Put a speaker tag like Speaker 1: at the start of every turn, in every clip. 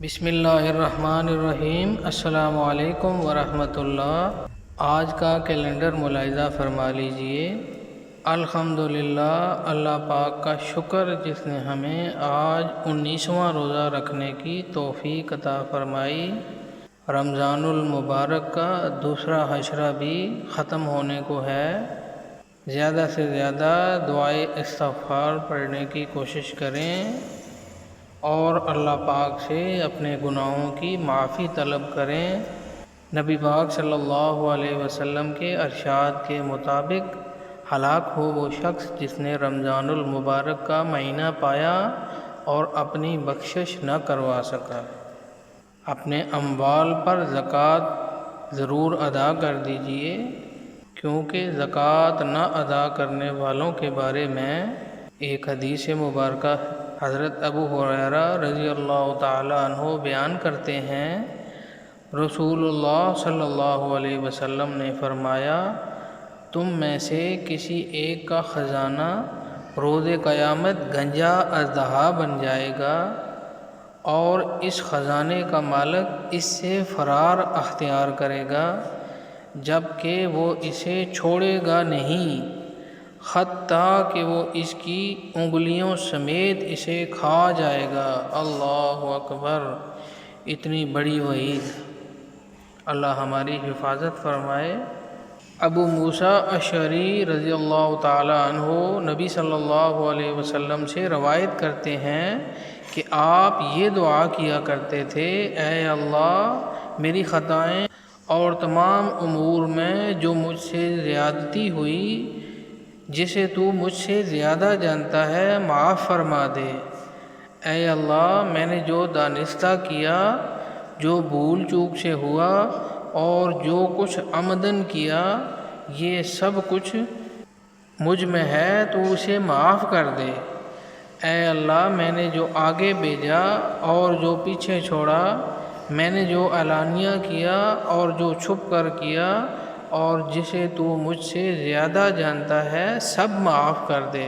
Speaker 1: بسم اللہ الرحمن الرحیم۔ السلام علیکم ورحمۃ اللہ۔ آج کا کیلنڈر ملاحظہ فرما لیجئے۔ الحمدللہ، اللہ پاک کا شکر جس نے ہمیں آج 19واں روزہ رکھنے کی توفیق عطا فرمائی۔ رمضان المبارک کا دوسرا حشرہ بھی ختم ہونے کو ہے۔ زیادہ سے زیادہ دعائے استغفار پڑھنے کی کوشش کریں اور اللہ پاک سے اپنے گناہوں کی معافی طلب کریں۔ نبی پاک صلی اللہ علیہ وسلم کے ارشاد کے مطابق ہلاک ہو وہ شخص جس نے رمضان المبارک کا مہینہ پایا اور اپنی بخشش نہ کروا سکا۔ اپنے اموال پر زکوٰۃ ضرور ادا کر دیجئے، کیونکہ زکوٰۃ نہ ادا کرنے والوں کے بارے میں ایک حدیث مبارکہ حضرت ابو ہریرہ رضی اللہ تعالیٰ عنہ بیان کرتے ہیں، رسول اللہ صلی اللہ علیہ وسلم نے فرمایا، تم میں سے کسی ایک کا خزانہ روز قیامت گنجا اژدہا بن جائے گا اور اس خزانے کا مالک اس سے فرار اختیار کرے گا، جبکہ وہ اسے چھوڑے گا نہیں حتیٰ کہ وہ اس کی انگلیوں سمیت اسے کھا جائے گا۔ اللہ اکبر! اتنی بڑی وعید! اللہ ہماری حفاظت فرمائے۔ ابو موسیٰ اشعری رضی اللہ تعالیٰ عنہ نبی صلی اللہ علیہ وسلم سے روایت کرتے ہیں کہ آپ یہ دعا کیا کرتے تھے، اے اللہ، میری خطائیں اور تمام امور میں جو مجھ سے زیادتی ہوئی، جسے تو مجھ سے زیادہ جانتا ہے، معاف فرما دے۔ اے اللہ، میں نے جو دانستہ کیا، جو بھول چوک سے ہوا اور جو کچھ عمدن کیا، یہ سب کچھ مجھ میں ہے، تو اسے معاف کر دے۔ اے اللہ، میں نے جو آگے بھیجا اور جو پیچھے چھوڑا، میں نے جو علانیہ کیا اور جو چھپ کر کیا، اور جسے تو مجھ سے زیادہ جانتا ہے، سب معاف کر دے۔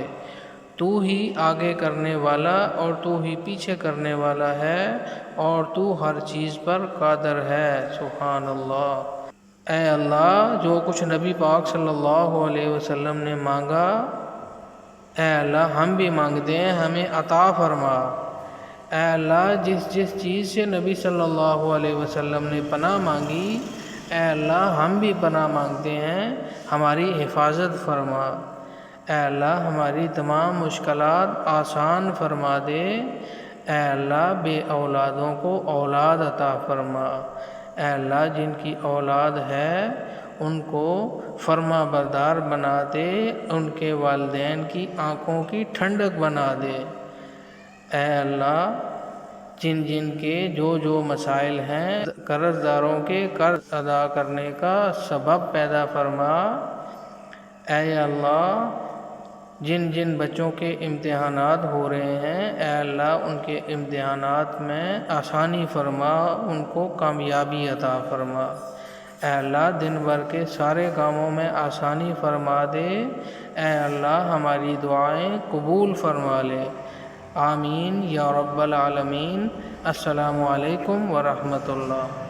Speaker 1: تو ہی آگے کرنے والا اور تو ہی پیچھے کرنے والا ہے اور تو ہر چیز پر قادر ہے۔ سبحان اللہ۔ اے اللہ، جو کچھ نبی پاک صلی اللہ علیہ وسلم نے مانگا، اے اللہ ہم بھی مانگتے ہیں، ہمیں عطا فرما۔ اے اللہ، جس جس چیز سے نبی صلی اللہ علیہ وسلم نے پناہ مانگی، اے اللہ ہم بھی پناہ مانگتے ہیں، ہماری حفاظت فرما۔ اے اللہ، ہماری تمام مشکلات آسان فرما دے۔ اے اللہ، بے اولادوں کو اولاد عطا فرما۔ اے اللہ، جن کی اولاد ہے ان کو فرما بردار بنا دے، ان کے والدین کی آنکھوں کی ٹھنڈک بنا دے۔ اے اللہ، جن جن کے جو مسائل ہیں، قرض داروں کے قرض ادا کرنے کا سبب پیدا فرما۔ اے اللہ، جن جن بچوں کے امتحانات ہو رہے ہیں، اے اللہ ان کے امتحانات میں آسانی فرما، ان کو کامیابی عطا فرما۔ اے اللہ، دن بھر کے سارے کاموں میں آسانی فرما دے۔ اے اللہ، ہماری دعائیں قبول فرما لے۔ آمین یا رب العالمین۔ السلام علیکم ورحمۃ اللہ۔